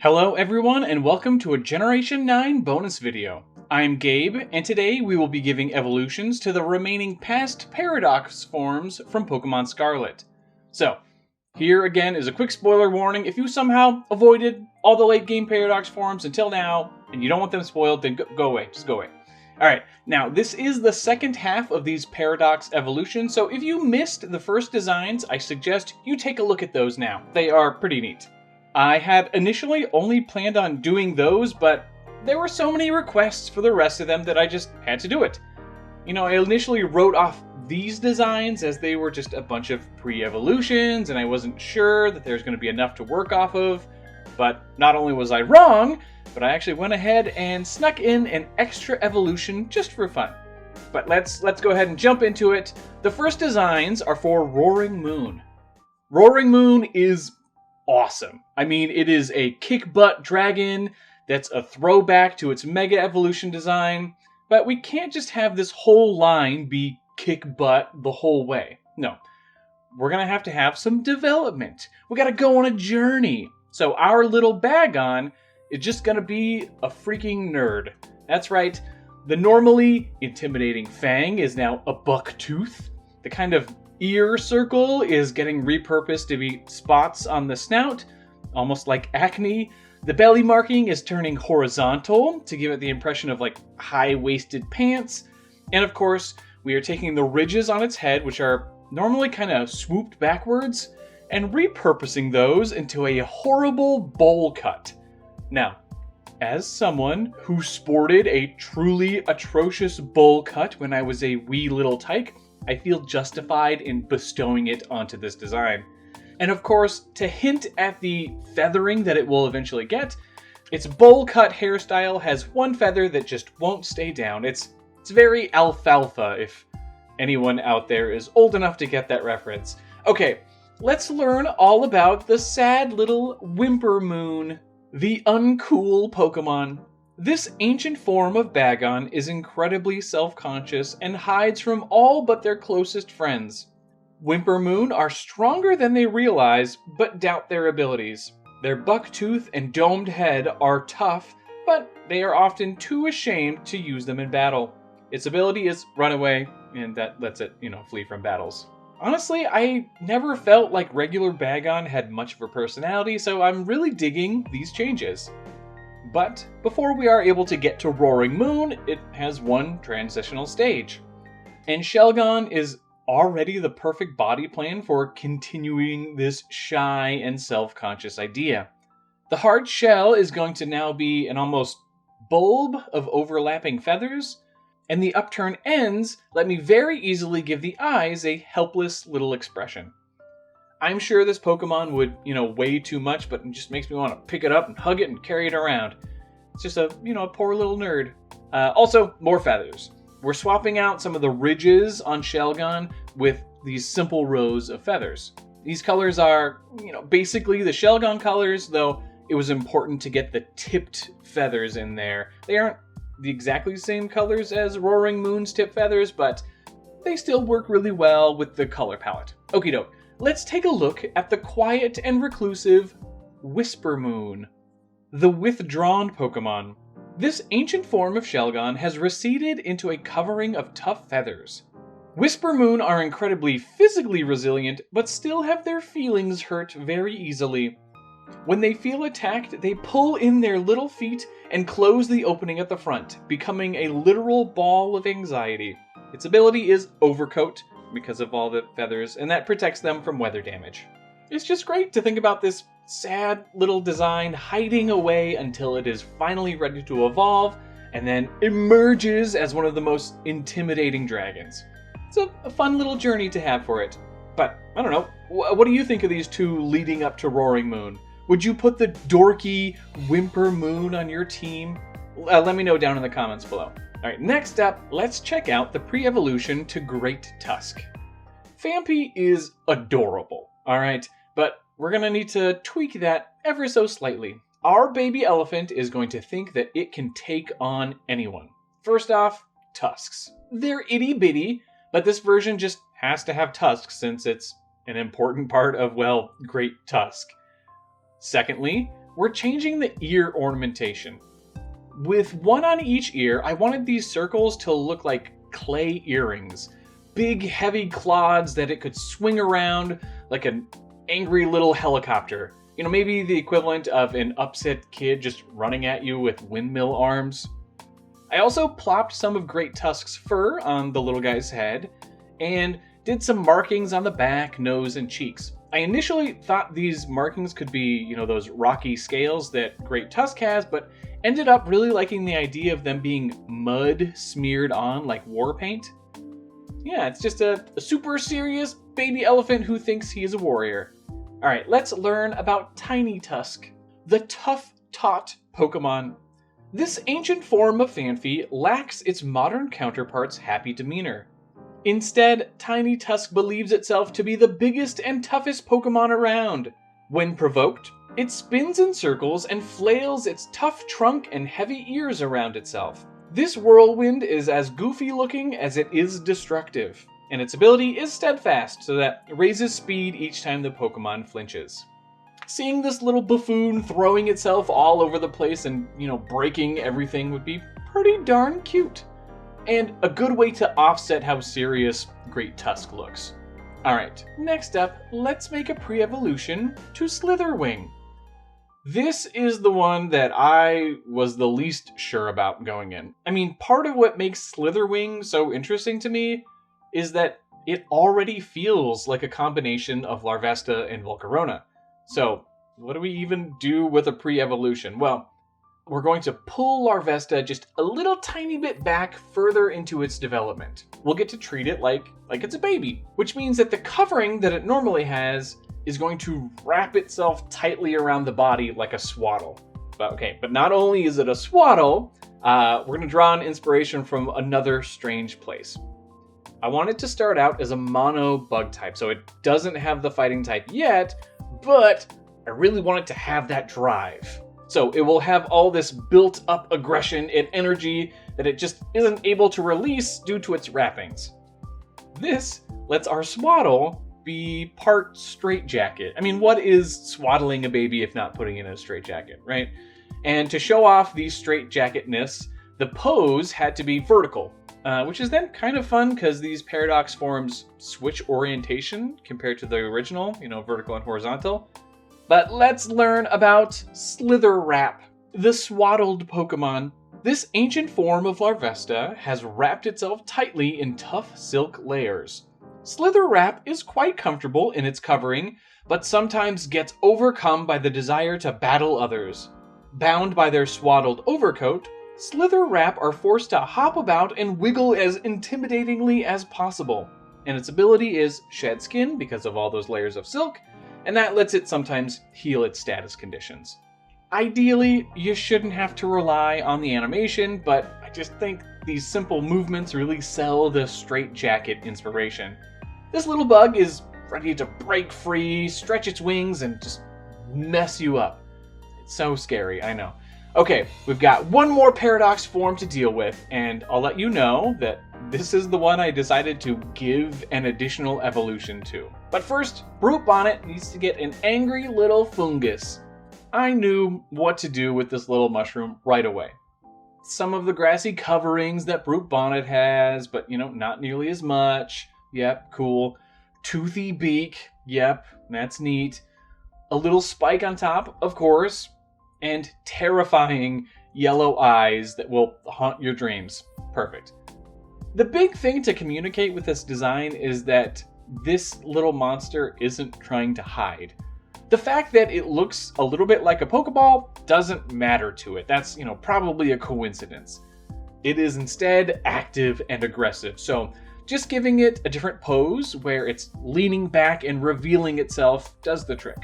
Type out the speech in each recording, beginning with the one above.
Hello everyone and welcome to a Generation 9 bonus video. I'm Gabe and today we will be giving evolutions to the remaining past Paradox forms from Pokemon Scarlet. So, here again is a quick spoiler warning. If you somehow avoided all the late game Paradox forms until now and you don't want them spoiled, then go away, just go away. Alright, now this is the second half of these Paradox evolutions, so if you missed the first designs, I suggest you take a look at those now. They are pretty neat. I had initially only planned on doing those, but there were so many requests for the rest of them that I just had to do it. You know, I initially wrote off these designs as they were just a bunch of pre-evolutions, and I wasn't sure that there's going to be enough to work off of. But not only was I wrong, but I actually went ahead and snuck in an extra evolution just for fun. But let's go ahead and jump into it. The first designs are for Roaring Moon. Roaring Moon is awesome. I mean, it is a kick-butt dragon that's a throwback to its Mega Evolution design, but we can't just have this whole line be kick-butt the whole way. No, we're gonna have to have some development. We gotta go on a journey. So our little Bagon is just gonna be a freaking nerd. That's right, the normally intimidating Fang is now a buck tooth. The kind of ear circle is getting repurposed to be spots on the snout, almost like acne. The belly marking is turning horizontal to give it the impression of like high-waisted pants. And of course, we are taking the ridges on its head, which are normally kind of swooped backwards, and repurposing those into a horrible bowl cut. Now, as someone who sported a truly atrocious bowl cut when I was a wee little tyke, I feel justified in bestowing it onto this design. And of course, to hint at the feathering that it will eventually get, its bowl cut hairstyle has one feather that just won't stay down. It's very alfalfa, if anyone out there is old enough to get that reference. Okay, let's learn all about the sad little Whimper Moon, the uncool Pokemon. This ancient form of Bagon is incredibly self-conscious and hides from all but their closest friends. Whimper Moon are stronger than they realize, but doubt their abilities. Their bucktooth and domed head are tough, but they are often too ashamed to use them in battle. Its ability is run away, and that lets it, flee from battles. Honestly, I never felt like regular Bagon had much of a personality, so I'm really digging these changes. But before we are able to get to Roaring Moon, it has one transitional stage. And Shelgon is already the perfect body plan for continuing this shy and self-conscious idea. The hard shell is going to now be an almost bulb of overlapping feathers, and the upturned ends let me very easily give the eyes a helpless little expression. I'm sure this Pokemon would, weigh too much, but it just makes me want to pick it up and hug it and carry it around. It's just a poor little nerd. Also, more feathers. We're swapping out some of the ridges on Shelgon with these simple rows of feathers. These colors are, basically the Shelgon colors, though it was important to get the tipped feathers in there. They aren't the exactly same colors as Roaring Moon's tip feathers, but they still work really well with the color palette. Okie doke. Let's take a look at the quiet and reclusive Whisper Moon, the withdrawn Pokemon. This ancient form of Shelgon has receded into a covering of tough feathers. Whisper Moon are incredibly physically resilient, but still have their feelings hurt very easily. When they feel attacked, they pull in their little feet and close the opening at the front, becoming a literal ball of anxiety. Its ability is Overcoat, because of all the feathers, and that protects them from weather damage. It's just great to think about this sad little design hiding away until it is finally ready to evolve, and then emerges as one of the most intimidating dragons. It's a fun little journey to have for it. But, I don't know, what do you think of these two leading up to Roaring Moon? Would you put the dorky Whimper Moon on your team? Let me know down in the comments below. Alright, next up, let's check out the pre-evolution to Great Tusk. Phanpy is adorable, alright? But we're gonna need to tweak that ever so slightly. Our baby elephant is going to think that it can take on anyone. First off, tusks. They're itty-bitty, but this version just has to have tusks since it's an important part of, well, Great Tusk. Secondly, we're changing the ear ornamentation. With one on each ear, I wanted these circles to look like clay earrings. Big, heavy clods that it could swing around like an angry little helicopter. You know, maybe the equivalent of an upset kid just running at you with windmill arms. I also plopped some of Great Tusk's fur on the little guy's head and did some markings on the back, nose, and cheeks. I initially thought these markings could be, those rocky scales that Great Tusk has, but ended up really liking the idea of them being mud smeared on like war paint. Yeah, it's just a super serious baby elephant who thinks he is a warrior. Alright, let's learn about Tiny Tusk, the tough-taught Pokemon. This ancient form of Phanpy lacks its modern counterpart's happy demeanor. Instead, Tiny Tusk believes itself to be the biggest and toughest Pokemon around. When provoked, it spins in circles and flails its tough trunk and heavy ears around itself. This whirlwind is as goofy looking as it is destructive, and its ability is steadfast so that it raises speed each time the Pokemon flinches. Seeing this little buffoon throwing itself all over the place and, breaking everything would be pretty darn cute. And a good way to offset how serious Great Tusk looks. Alright, next up, let's make a pre-evolution to Slitherwing. This is the one that I was the least sure about going in. I mean, part of what makes Slitherwing so interesting to me is that it already feels like a combination of Larvesta and Volcarona. So, what do we even do with a pre-evolution? Well, we're going to pull Larvesta just a little tiny bit back further into its development. We'll get to treat it like it's a baby, which means that the covering that it normally has is going to wrap itself tightly around the body like a swaddle. But not only is it a swaddle, we're going to draw an inspiration from another strange place. I want it to start out as a mono bug type, so it doesn't have the fighting type yet, but I really want it to have that drive. So it will have all this built up aggression and energy that it just isn't able to release due to its wrappings. This lets our swaddle be part straitjacket. I mean, what is swaddling a baby if not putting it in a straitjacket, right? And to show off the straitjacketness, the pose had to be vertical, which is then kind of fun because these paradox forms switch orientation compared to the original, vertical and horizontal. But let's learn about Slitherwrap, the swaddled Pokemon. This ancient form of Larvesta has wrapped itself tightly in tough silk layers. Slitherwrap is quite comfortable in its covering, but sometimes gets overcome by the desire to battle others. Bound by their swaddled overcoat, Slitherwrap are forced to hop about and wiggle as intimidatingly as possible. And its ability is Shed Skin because of all those layers of silk, and that lets it sometimes heal its status conditions. Ideally, you shouldn't have to rely on the animation, but I just think these simple movements really sell the straitjacket inspiration. This little bug is ready to break free, stretch its wings, and just mess you up. It's so scary, I know. Okay, we've got one more paradox form to deal with, and I'll let you know that this is the one I decided to give an additional evolution to. But first, Brute Bonnet needs to get an angry little fungus. I knew what to do with this little mushroom right away. Some of the grassy coverings that Brute Bonnet has, but not nearly as much. Yep, cool. Toothy beak. Yep, that's neat. A little spike on top, of course. And terrifying yellow eyes that will haunt your dreams. Perfect. The big thing to communicate with this design is that this little monster isn't trying to hide. The fact that it looks a little bit like a Pokeball doesn't matter to it. That's, probably a coincidence. It is instead active and aggressive, so just giving it a different pose where it's leaning back and revealing itself does the trick.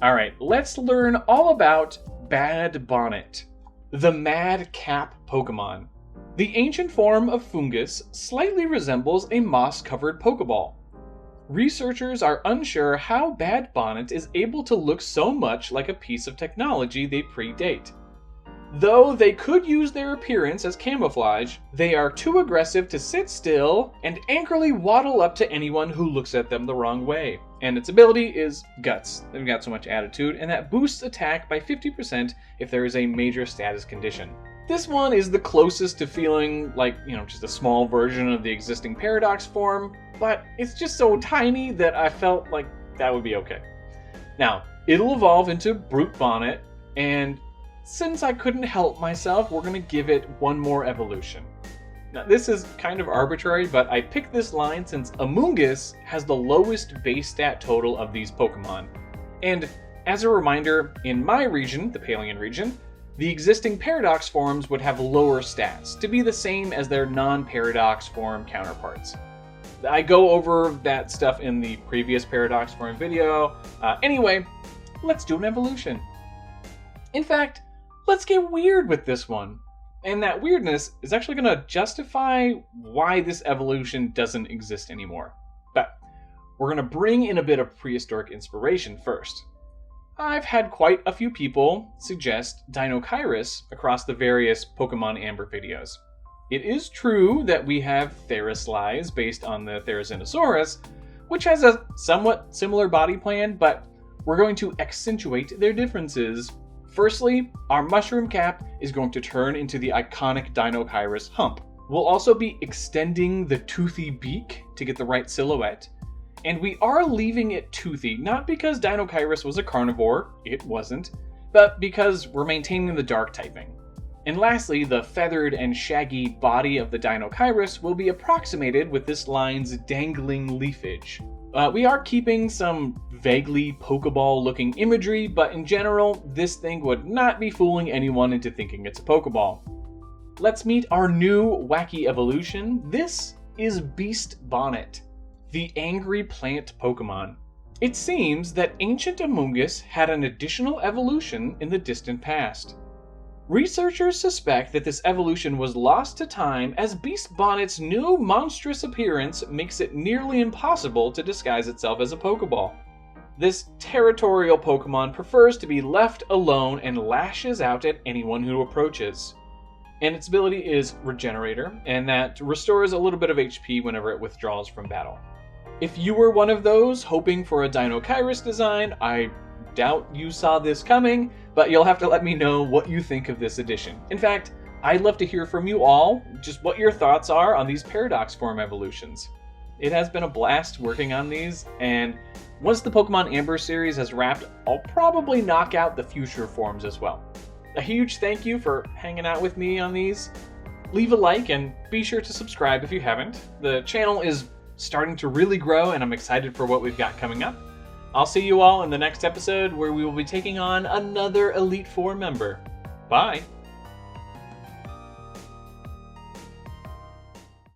Alright, let's learn all about Bad Bonnet, the Madcap Pokemon. The ancient form of fungus slightly resembles a moss-covered Pokeball. Researchers are unsure how Bad Bonnet is able to look so much like a piece of technology they predate. Though they could use their appearance as camouflage, they are too aggressive to sit still and angrily waddle up to anyone who looks at them the wrong way. And its ability is Guts. They've got so much attitude, and that boosts attack by 50% if there is a major status condition. This one is the closest to feeling like, just a small version of the existing Paradox form, but it's just so tiny that I felt like that would be okay. Now, it'll evolve into Brute Bonnet, and since I couldn't help myself, we're going to give it one more evolution. Now, this is kind of arbitrary, but I picked this line since Amoonguss has the lowest base stat total of these Pokemon. And as a reminder, in my region, the Palean region, the existing Paradox forms would have lower stats, to be the same as their non-Paradox form counterparts. I go over that stuff in the previous Paradox form video. Anyway, let's do an evolution. In fact, let's get weird with this one. And that weirdness is actually going to justify why this evolution doesn't exist anymore. But we're going to bring in a bit of prehistoric inspiration first. I've had quite a few people suggest Deinocheirus across the various Pokémon Amber videos. It is true that we have Therislies based on the Therizinosaurus, which has a somewhat similar body plan, but we're going to accentuate their differences. Firstly, our mushroom cap is going to turn into the iconic Deinocheirus hump. We'll also be extending the toothy beak to get the right silhouette. And we are leaving it toothy, not because Deinocheirus was a carnivore, it wasn't, but because we're maintaining the dark typing. And lastly, the feathered and shaggy body of the Deinocheirus will be approximated with this line's dangling leafage. We are keeping some vaguely Pokeball-looking imagery, but in general, this thing would not be fooling anyone into thinking it's a Pokeball. Let's meet our new wacky evolution. This is Beast Bonnet, the angry plant Pokemon. It seems that ancient Amoonguss had an additional evolution in the distant past. Researchers suspect that this evolution was lost to time as Beast Bonnet's new monstrous appearance makes it nearly impossible to disguise itself as a Pokeball. This territorial Pokemon prefers to be left alone and lashes out at anyone who approaches. And its ability is Regenerator, and that restores a little bit of HP whenever it withdraws from battle. If you were one of those hoping for a Deinocheirus design, I doubt you saw this coming, but you'll have to let me know what you think of this edition. In fact, I'd love to hear from you all, just what your thoughts are on these Paradox form evolutions. It has been a blast working on these, and once the Pokemon Amber series has wrapped, I'll probably knock out the future forms as well. A huge thank you for hanging out with me on these. Leave a like and be sure to subscribe if you haven't. The channel is starting to really grow and I'm excited for what we've got coming up. I'll see you all in the next episode where we will be taking on another Elite Four member. Bye!